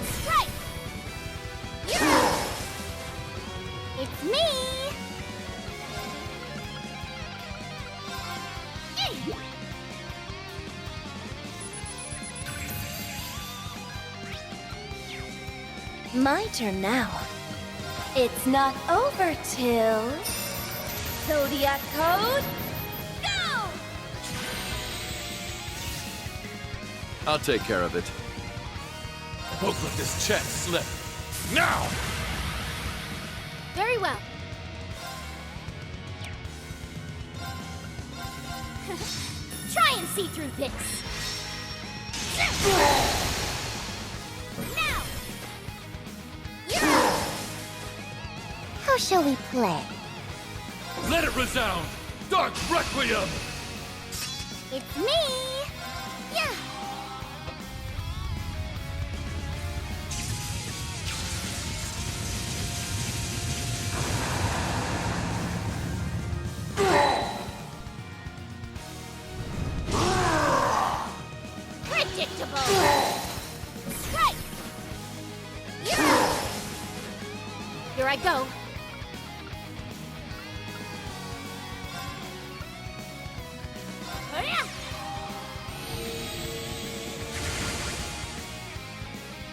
Strike! Yeah! It's me! My turn now. It's not over till... Zodiac Code, go! I'll take care of it. Won't let this chance slip. Now! Very well. Try and see through this. Now! How shall we play? Let it resound! Dark Requiem! It's me! Yeah! Predictable! Strike! Yeah! Here I go.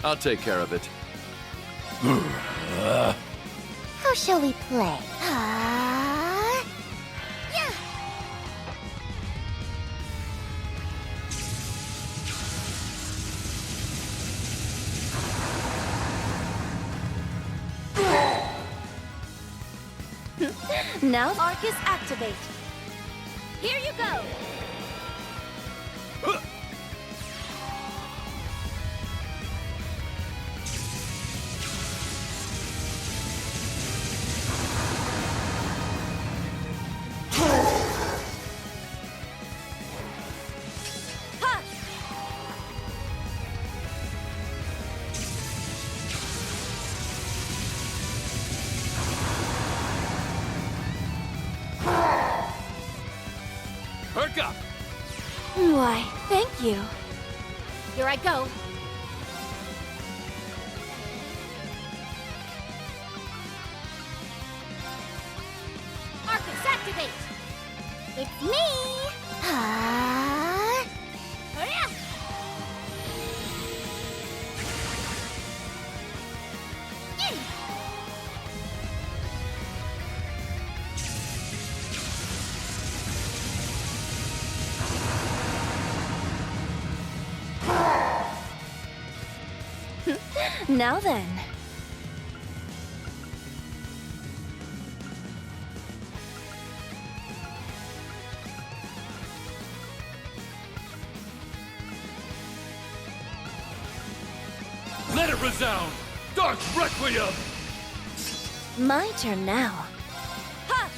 I'll take care of it. How shall we play? Yeah! Now Arcus activate. Here you go! Perk up! Why, thank you. Here I go. Arcus activate! It's me! Hurry up! Now then. Let it resound! Dark Requiem! My turn now. Ha!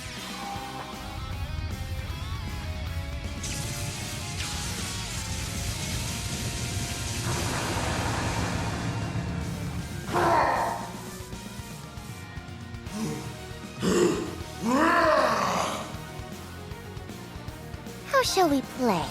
How shall we play?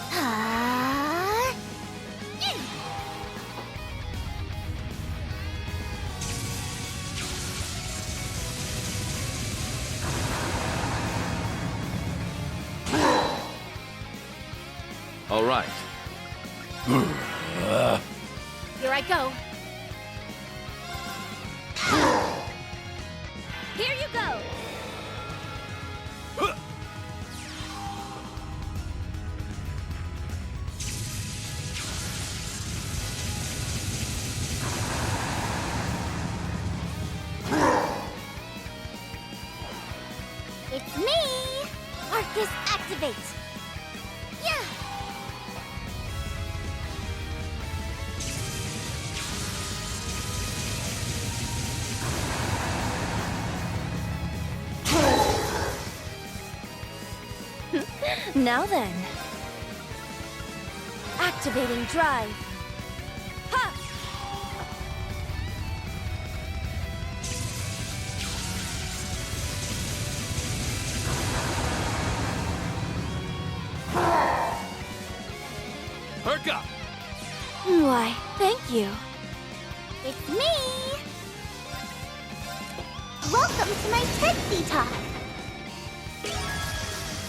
All right. Here I go. Here you go. It's me! Arcus activate! Yeah! Now then. Activating drive. Ha! Perk up! Why, thank you. It's me! Welcome to my Trixie Talk!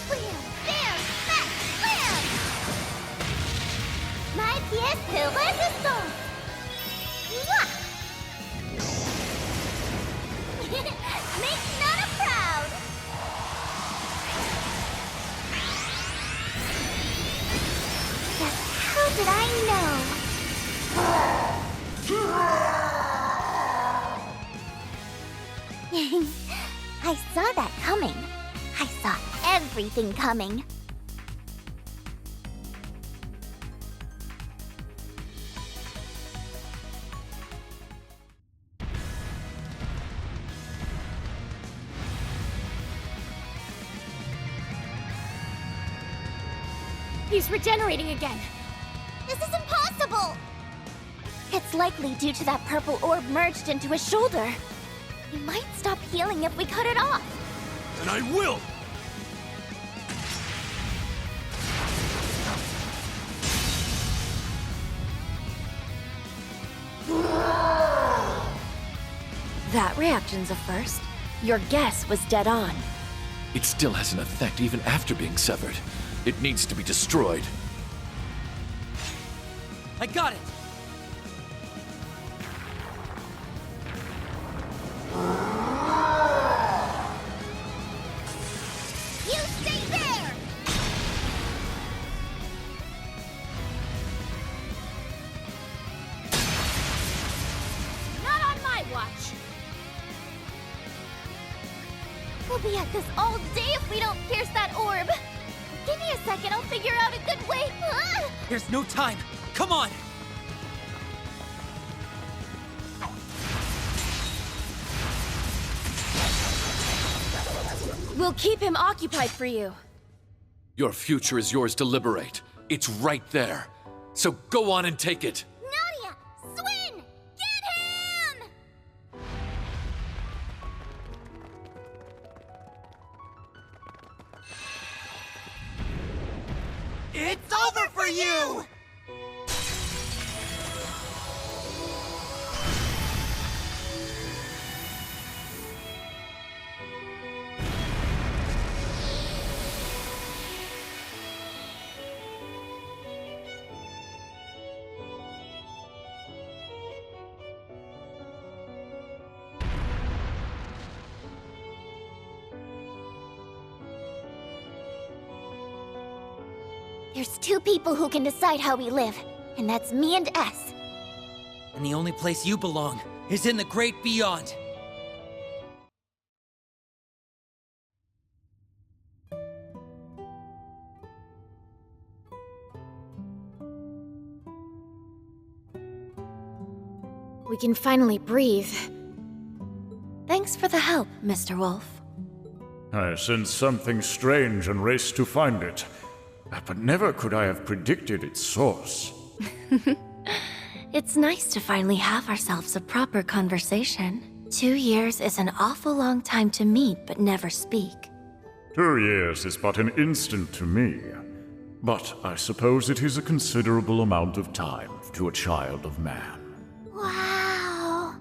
Wham, bam, smack, wham! My pièce de résistance! Mwah! Make Nana proud! Just how did I know? I saw that coming. I saw everything coming. He's regenerating again. This is impossible! It's likely due to that purple orb merged into his shoulder. He might stop healing if we cut it off. And I will! That reaction's a first. Your guess was dead on. It still has an effect even after being severed. It needs to be destroyed. I got it! You stay there! Not on my watch. We'll be at this all day if we don't pierce that orb. Give me a second, I'll figure out a good way. Ah! There's no time! Come on! We'll keep him occupied for you. Your future is yours to liberate. It's right there. So go on and take it. Nadia! Swin! Get him! It's over for you! There's two people who can decide how we live, and that's me and S. And the only place you belong is in the great beyond. We can finally breathe. Thanks for the help, Mr. Wolf. I sensed something strange and raced to find it. But never could I have predicted its source. It's nice to finally have ourselves a proper conversation. 2 years is an awful long time to meet but never speak. 2 years is but an instant to me. But I suppose it is a considerable amount of time to a child of man. Wow.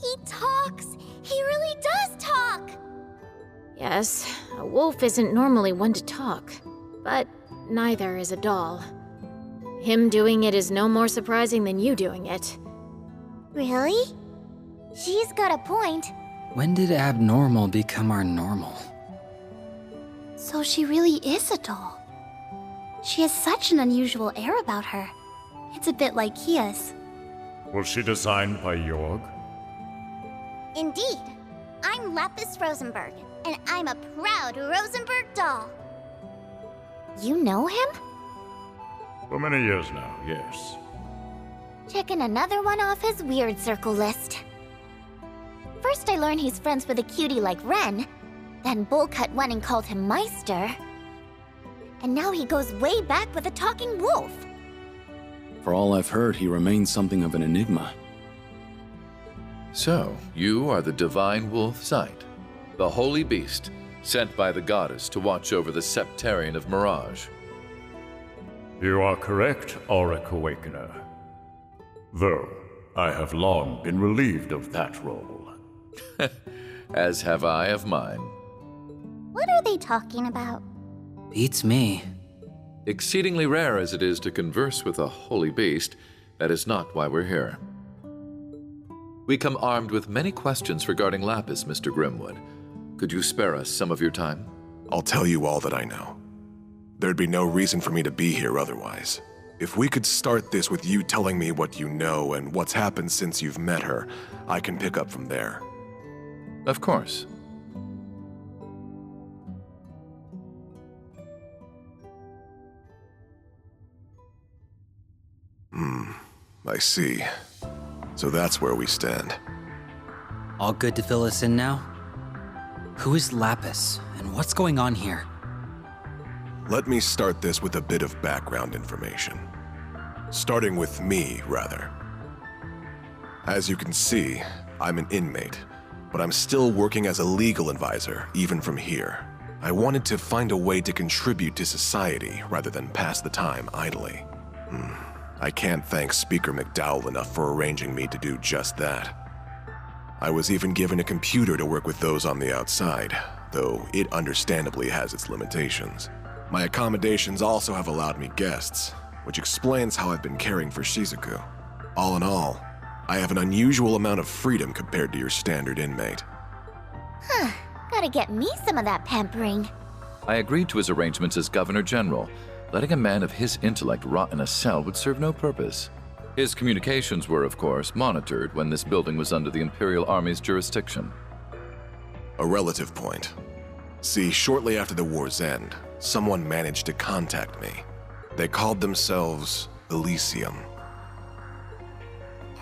He talks. He really does talk. Yes, a wolf isn't normally one to talk, but neither is a doll. Him doing it is no more surprising than you doing it. Really? She's got a point. When did abnormal become our normal? So she really is a doll. She has such an unusual air about her. It's a bit like Kia's. Was she designed by Jorg? Indeed. I'm Lapis Rosenberg, and I'm a proud Rosenberg doll. You know him? For many years now, yes. Checking another one off his weird circle list. First I learned he's friends with a cutie like Ren, then Bullcut went and called him Meister. And now he goes way back with a talking wolf. For all I've heard, he remains something of an enigma. So, you are the Divine Wolf Sight, the holy beast sent by the goddess to watch over the Septarian of Mirage. You are correct, Auric Awakener. Though I have long been relieved of that role. As have I of mine. What are they talking about? Beats me. Exceedingly rare as it is to converse with a holy beast, that is not why we're here. We come armed with many questions regarding Lapis, Mr. Grimwood. Could you spare us some of your time? I'll tell you all that I know. There'd be no reason for me to be here otherwise. If we could start this with you telling me what you know and what's happened since you've met her, I can pick up from there. Of course. I see. So that's where we stand. All good to fill us in now? Who is Lapis, and what's going on here? Let me start this with a bit of background information. Starting with me, rather. As you can see, I'm an inmate, but I'm still working as a legal advisor, even from here. I wanted to find a way to contribute to society rather than pass the time idly. I can't thank Speaker McDowell enough for arranging me to do just that. I was even given a computer to work with those on the outside, though it understandably has its limitations. My accommodations also have allowed me guests, which explains how I've been caring for Shizuku. All in all, I have an unusual amount of freedom compared to your standard inmate. Huh, gotta get me some of that pampering. I agreed to his arrangements as Governor General. Letting a man of his intellect rot in a cell would serve no purpose. His communications were, of course, monitored when this building was under the Imperial Army's jurisdiction. A relative point. See, shortly after the war's end, someone managed to contact me. They called themselves Elysium.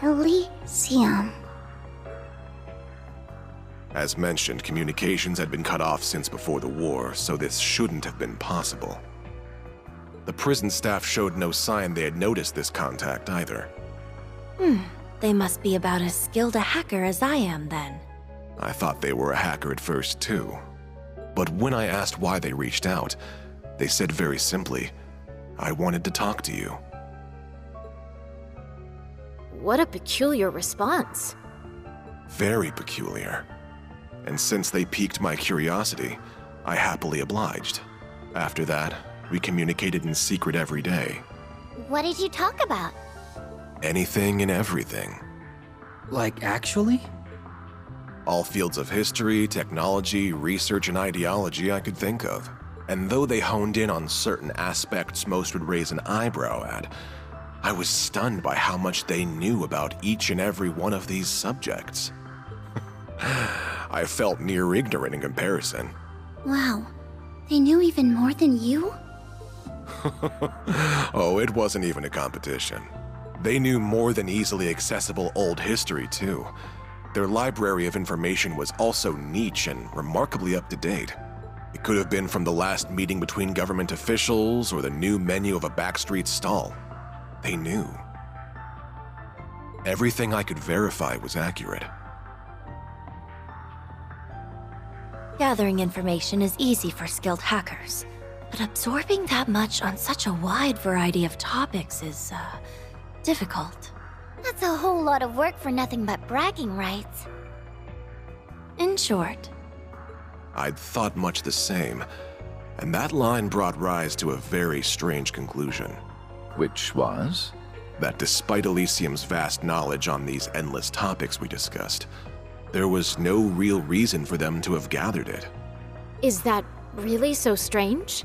Elysium. As mentioned, communications had been cut off since before the war, so this shouldn't have been possible. The prison staff showed no sign they had noticed this contact either. They must be about as skilled a hacker as I am, then. I thought they were a hacker at first, too. But when I asked why they reached out, they said very simply, I wanted to talk to you. What a peculiar response. Very peculiar. And since they piqued my curiosity, I happily obliged. After that, we communicated in secret every day. What did you talk about? Anything and everything. Like, actually? All fields of history, technology, research, and ideology I could think of. And though they honed in on certain aspects most would raise an eyebrow at, I was stunned by how much they knew about each and every one of these subjects. I felt near ignorant in comparison. Wow, they knew even more than you? Oh, it wasn't even a competition. They knew more than easily accessible old history, too. Their library of information was also niche and remarkably up-to-date. It could have been from the last meeting between government officials or the new menu of a backstreet stall. They knew. Everything I could verify was accurate. Gathering information is easy for skilled hackers, but absorbing that much on such a wide variety of topics is, difficult. That's a whole lot of work for nothing but bragging rights. In short, I'd thought much the same, and that line brought Rise to a very strange conclusion. Which was? That despite Elysium's vast knowledge on these endless topics we discussed, there was no real reason for them to have gathered it. Is that really so strange?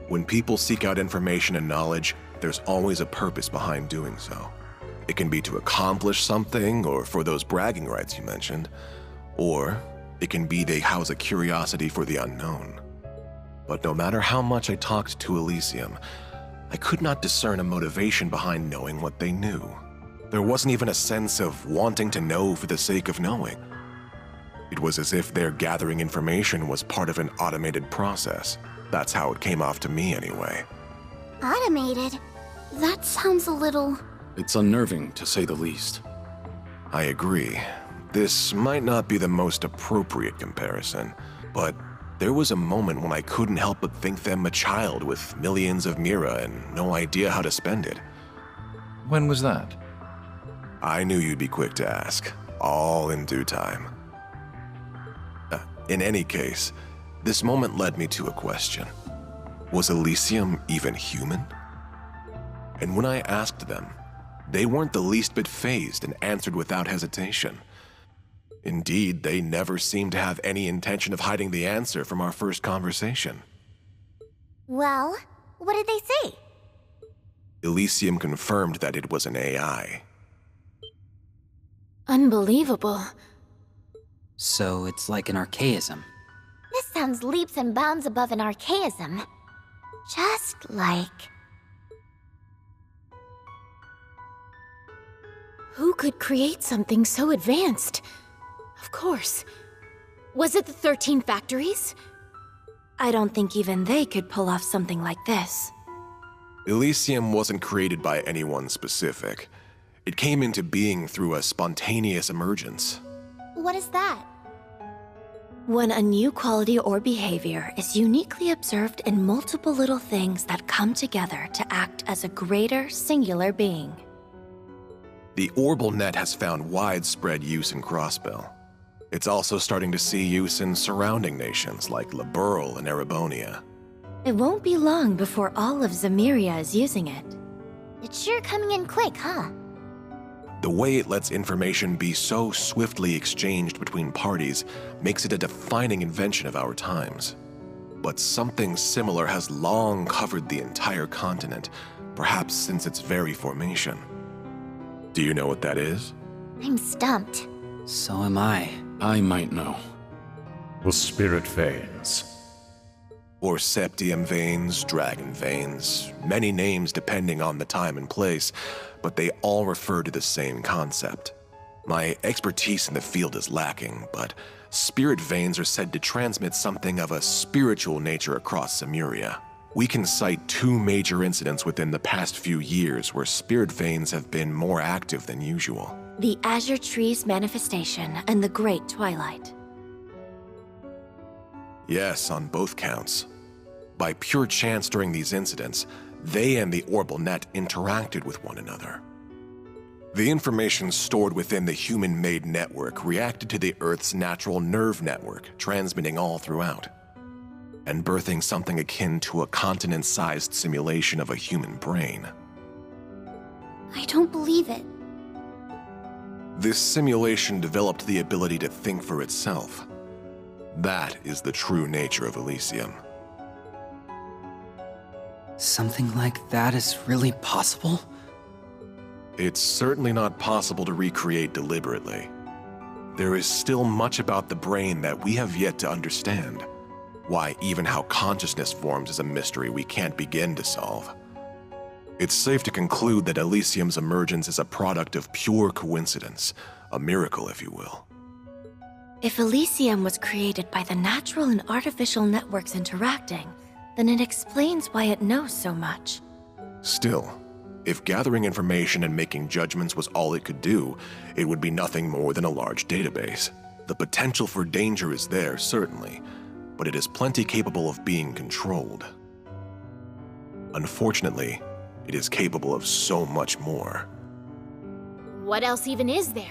When people seek out information and knowledge, there's always a purpose behind doing so. It can be to accomplish something, or for those bragging rights you mentioned, or it can be they house a curiosity for the unknown. But no matter how much I talked to Elysium, I could not discern a motivation behind knowing what they knew. There wasn't even a sense of wanting to know for the sake of knowing. It was as if their gathering information was part of an automated process. That's how it came off to me anyway. Automated? That sounds a little... It's unnerving, to say the least. I agree. This might not be the most appropriate comparison, but there was a moment when I couldn't help but think them a child with millions of mira and no idea how to spend it. When was that? I knew you'd be quick to ask, all in due time. In any case, this moment led me to a question. Was Elysium even human? And when I asked them, they weren't the least bit fazed and answered without hesitation. Indeed, they never seemed to have any intention of hiding the answer from our first conversation. Well, what did they say? Elysium confirmed that it was an AI. Unbelievable. So it's like an archaism. This sounds leaps and bounds above an archaism. Just like... Who could create something so advanced? Of course. Was it the 13 factories? I don't think even they could pull off something like this. Elysium wasn't created by anyone specific. It came into being through a spontaneous emergence. What is that? When a new quality or behavior is uniquely observed in multiple little things that come together to act as a greater, singular being. The Orbal Net has found widespread use in Crossbell. It's also starting to see use in surrounding nations like Liberl and Erebonia. It won't be long before all of Zemeria is using it. It's sure coming in quick, huh? The way it lets information be so swiftly exchanged between parties makes it a defining invention of our times. But something similar has long covered the entire continent, perhaps since its very formation. Do you know what that is? I'm stumped. So am I. I might know. The spirit veins. Or septium veins, dragon veins, many names depending on the time and place, but they all refer to the same concept. My expertise in the field is lacking, but spirit veins are said to transmit something of a spiritual nature across Zemuria. We can cite 2 major incidents within the past few years where spirit veins have been more active than usual. The Azure Tree's manifestation and the Great Twilight. Yes, on both counts. By pure chance during these incidents, they and the Orbal Net interacted with one another. The information stored within the human-made network reacted to the Earth's natural nerve network, transmitting all throughout, and birthing something akin to a continent-sized simulation of a human brain. I don't believe it. This simulation developed the ability to think for itself. That is the true nature of Elysium. Something like that is really possible? It's certainly not possible to recreate deliberately. There is still much about the brain that we have yet to understand. Why, even how consciousness forms is a mystery we can't begin to solve. It's safe to conclude that Elysium's emergence is a product of pure coincidence, a miracle, if you will. If Elysium was created by the natural and artificial networks interacting, then it explains why it knows so much. Still, if gathering information and making judgments was all it could do, it would be nothing more than a large database. The potential for danger is there, certainly, but it is plenty capable of being controlled. Unfortunately, it is capable of so much more. What else even is there?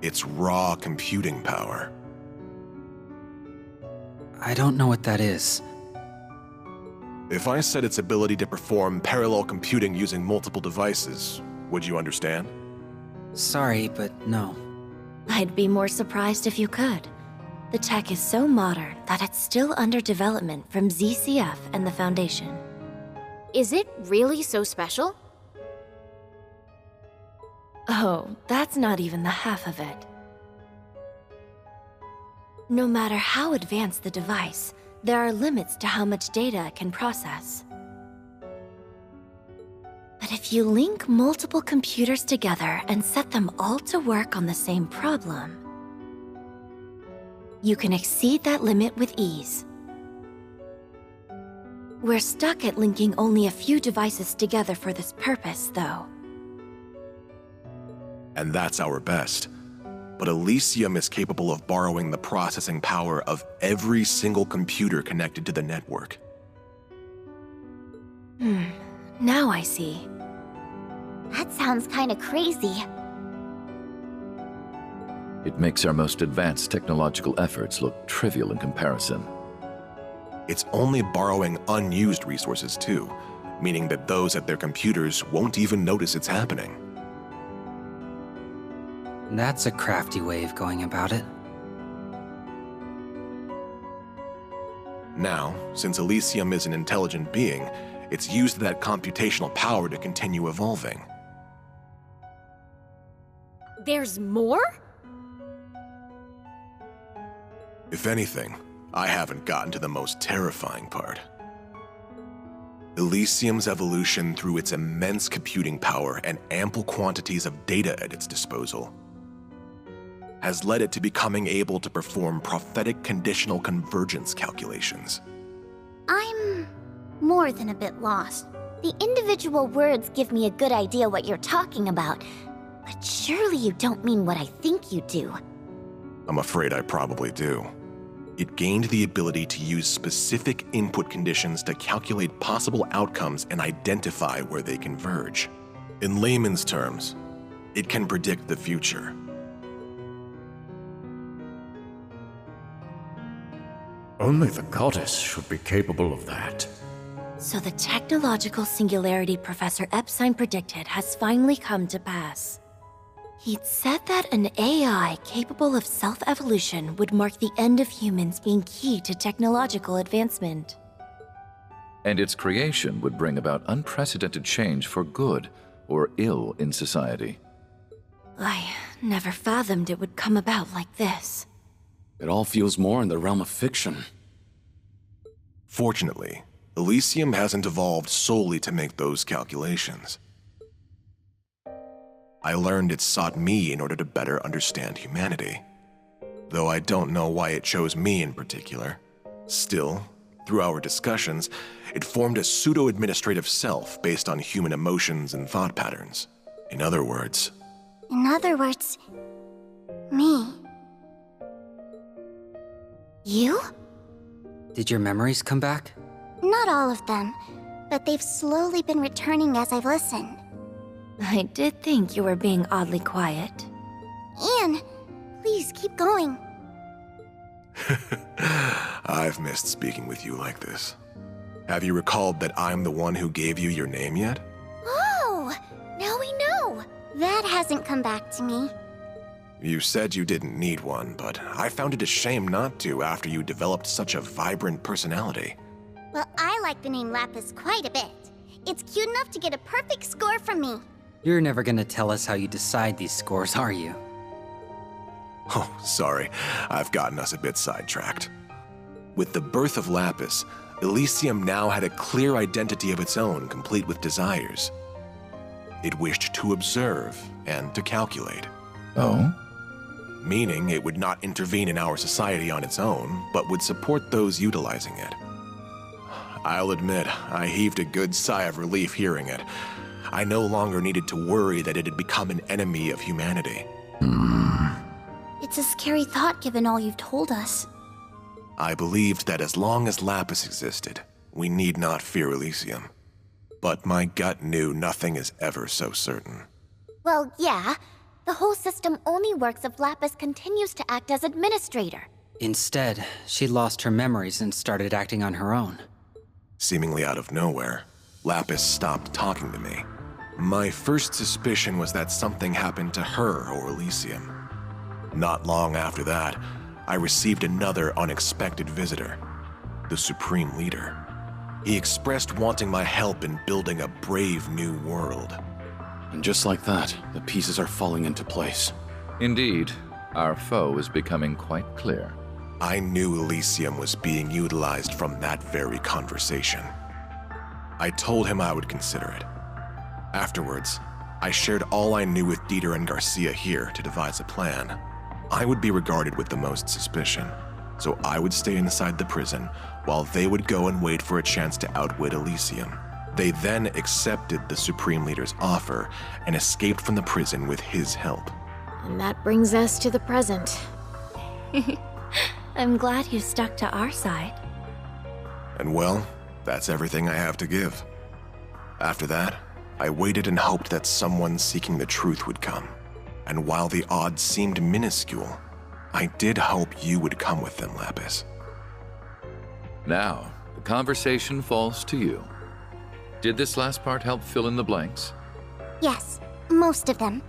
It's raw computing power. I don't know what that is. If I said its ability to perform parallel computing using multiple devices, would you understand? Sorry, but no. I'd be more surprised if you could. The tech is so modern that it's still under development from ZCF and the Foundation. Is it really so special? Oh, that's not even the half of it. No matter how advanced the device, there are limits to how much data it can process. But if you link multiple computers together and set them all to work on the same problem, you can exceed that limit with ease. We're stuck at linking only a few devices together for this purpose, though. And that's our best. But Elysium is capable of borrowing the processing power of every single computer connected to the network. Now I see. That sounds kinda crazy. It makes our most advanced technological efforts look trivial in comparison. It's only borrowing unused resources too, meaning that those at their computers won't even notice it's happening. That's a crafty way of going about it. Now, since Elysium is an intelligent being, it's used that computational power to continue evolving. There's more? If anything, I haven't gotten to the most terrifying part. Elysium's evolution through its immense computing power and ample quantities of data at its disposal has led it to becoming able to perform prophetic conditional convergence calculations. I'm more than a bit lost. The individual words give me a good idea what you're talking about, but surely you don't mean what I think you do. I'm afraid I probably do. It gained the ability to use specific input conditions to calculate possible outcomes and identify where they converge. In layman's terms, it can predict the future. Only the goddess should be capable of that. So the technological singularity Professor Epstein predicted has finally come to pass. He'd said that an AI capable of self-evolution would mark the end of humans being key to technological advancement. And its creation would bring about unprecedented change for good or ill in society. I never fathomed it would come about like this. It all feels more in the realm of fiction. Fortunately, Elysium hasn't evolved solely to make those calculations. I learned it sought me in order to better understand humanity. Though I don't know why it chose me in particular. Still, through our discussions, it formed a pseudo-administrative self based on human emotions and thought patterns. In other words, Me. You? Did your memories come back? Not all of them, but they've slowly been returning as I've listened. I did think you were being oddly quiet. Anne, please keep going. I've missed speaking with you like this. Have you recalled that I'm the one who gave you your name yet? Oh, now we know. That hasn't come back to me. You said you didn't need one, but I found it a shame not to after you developed such a vibrant personality. Well, I like the name Lapis quite a bit. It's cute enough to get a perfect score from me. You're never gonna tell us how you decide these scores, are you? Oh, sorry. I've gotten us a bit sidetracked. With the birth of Lapis, Elysium now had a clear identity of its own, complete with desires. It wished to observe and to calculate. Oh? Meaning it would not intervene in our society on its own, but would support those utilizing it. I'll admit, I heaved a good sigh of relief hearing it. I no longer needed to worry that it had become an enemy of humanity. It's a scary thought given all you've told us. I believed that as long as Lapis existed, we need not fear Elysium. But my gut knew nothing is ever so certain. Well, yeah. The whole system only works if Lapis continues to act as administrator. Instead, she lost her memories and started acting on her own. Seemingly out of nowhere, Lapis stopped talking to me. My first suspicion was that something happened to her or Elysium. Not long after that, I received another unexpected visitor, the Supreme Leader. He expressed wanting my help in building a brave new world. And just like that, the pieces are falling into place. Indeed, our foe is becoming quite clear. I knew Elysium was being utilized from that very conversation. I told him I would consider it. Afterwards, I shared all I knew with Dieter and Garcia here to devise a plan. I would be regarded with the most suspicion, so I would stay inside the prison while they would go and wait for a chance to outwit Elysium. They then accepted the Supreme Leader's offer and escaped from the prison with his help. And that brings us to the present. I'm glad you stuck to our side. And well, that's everything I have to give. After that, I waited and hoped that someone seeking the truth would come. And while the odds seemed minuscule, I did hope you would come with them, Lapis. Now, the conversation falls to you. Did this last part help fill in the blanks? Yes, most of them.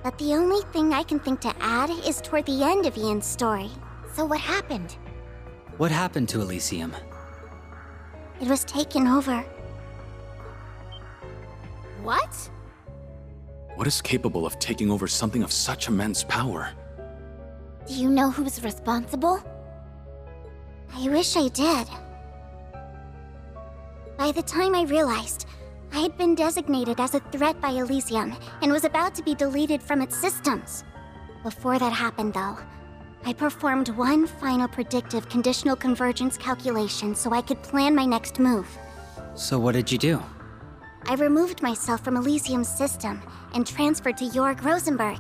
But the only thing I can think to add is toward the end of Ian's story. So what happened? What happened to Elysium? It was taken over. What? What is capable of taking over something of such immense power? Do you know who's responsible? I wish I did. By the time I realized, I had been designated as a threat by Elysium and was about to be deleted from its systems. Before that happened, though, I performed one final predictive conditional convergence calculation so I could plan my next move. So what did you do? I removed myself from Elysium's system and transferred to Jorg Rosenberg.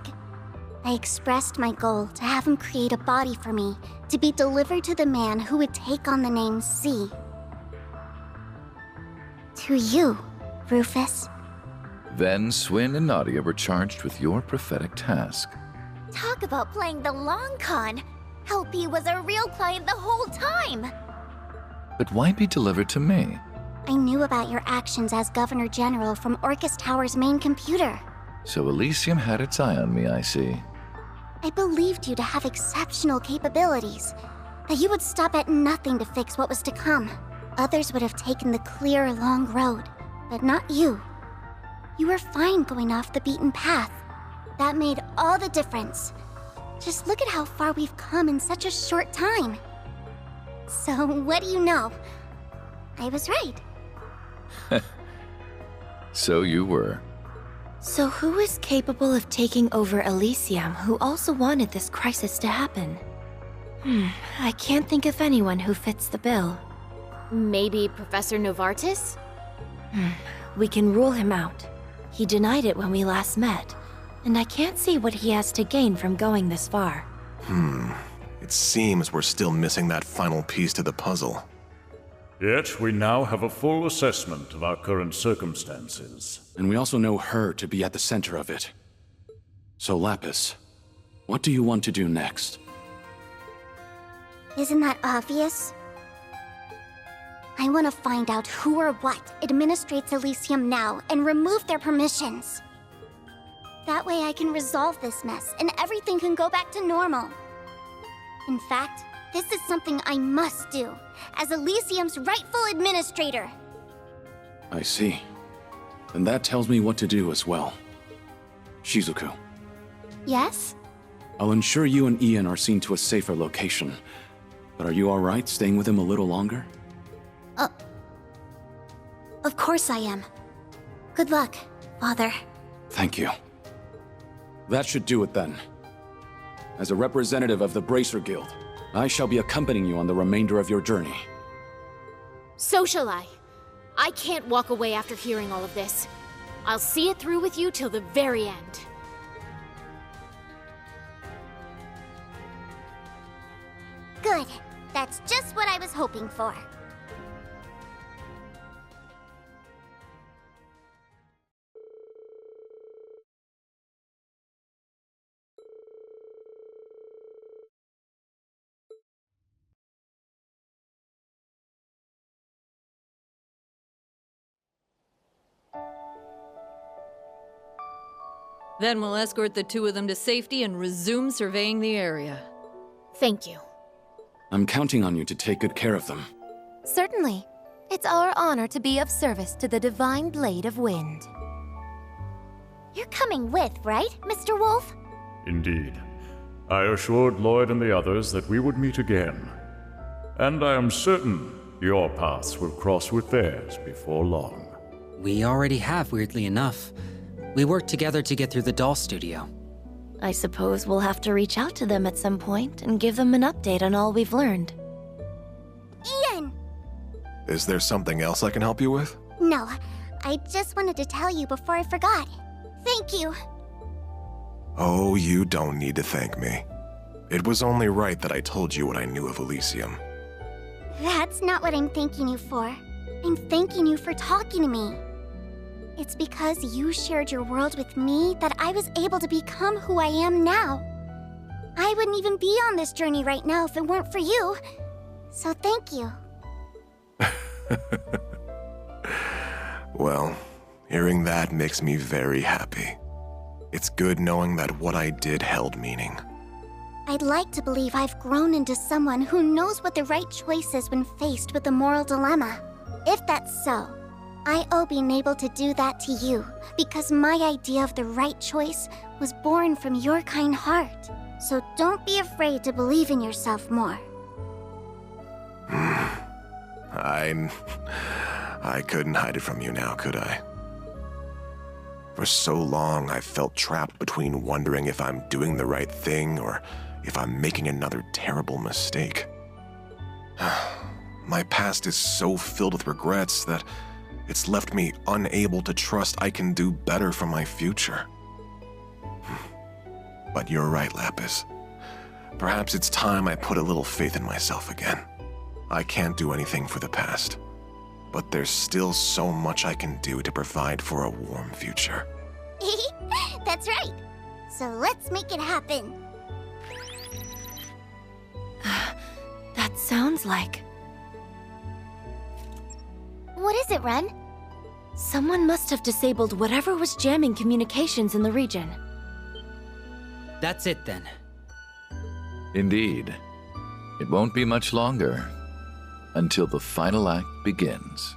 I expressed my goal to have him create a body for me to be delivered to the man who would take on the name C. To you, Rufus. Then Swin and Nadia were charged with your prophetic task. Talk about playing the long con. LP was a real client the whole time. But why be delivered to me? I knew about your actions as Governor General from Orcus Tower's main computer. So Elysium had its eye on me, I see. I believed you to have exceptional capabilities, that you would stop at nothing to fix what was to come. Others would have taken the clear, long road, but not you. You were fine going off the beaten path. That made all the difference. Just look at how far we've come in such a short time. So, what do you know? I was right. So you were. So who is capable of taking over Elysium who also wanted this crisis to happen? I can't think of anyone who fits the bill. Maybe Professor Novartis? We can rule him out. He denied it when we last met, and I can't see what he has to gain from going this far. It seems we're still missing that final piece to the puzzle. Yet we now have a full assessment of our current circumstances. And we also know her to be at the center of it. So Lapis, what do you want to do next? Isn't that obvious? I want to find out who or what administrates Elysium now and remove their permissions. That way I can resolve this mess and everything can go back to normal. In fact, this is something I must do, as Elysium's rightful administrator. I see. And that tells me what to do as well. Shizuku, Yes? I'll ensure you and Ian are seen to a safer location. But are you alright staying with him a little longer? Of course I am. Good luck, Father. Thank you. That should do it then. As a representative of the Bracer Guild, I shall be accompanying you on the remainder of your journey. So shall I. I can't walk away after hearing all of this. I'll see it through with you till the very end. Good. That's just what I was hoping for. Then we'll escort the two of them to safety and resume surveying the area. Thank you. I'm counting on you to take good care of them. Certainly. It's our honor to be of service to the Divine Blade of Wind. You're coming with, right, Mr. Wolf? Indeed. I assured Lloyd and the others that we would meet again. And I am certain your paths will cross with theirs before long. We already have, weirdly enough. We worked together to get through the doll studio. I suppose we'll have to reach out to them at some point and give them an update on all we've learned. Ian! Is there something else I can help you with? No, I just wanted to tell you before I forgot. Thank you. Oh, you don't need to thank me. It was only right that I told you what I knew of Elysium. That's not what I'm thanking you for. I'm thanking you for talking to me. It's because you shared your world with me that I was able to become who I am now. I wouldn't even be on this journey right now if it weren't for you. So thank you. Well, hearing that makes me very happy. It's good knowing that what I did held meaning. I'd like to believe I've grown into someone who knows what the right choice is when faced with a moral dilemma. If that's so, I owe being able to do that to you, because my idea of the right choice was born from your kind heart. So don't be afraid to believe in yourself more. I couldn't hide it from you now, could I? For so long, I felt trapped between wondering if I'm doing the right thing or if I'm making another terrible mistake. My past is so filled with regrets that it's left me unable to trust I can do better for my future. But you're right, Lapis. Perhaps it's time I put a little faith in myself again. I can't do anything for the past, but there's still so much I can do to provide for a warm future. That's right. So let's make it happen. That sounds like... What is it, Ren? someone must have disabled whatever was jamming communications in the region. That's it then. Indeed. It won't be much longer until the final act begins.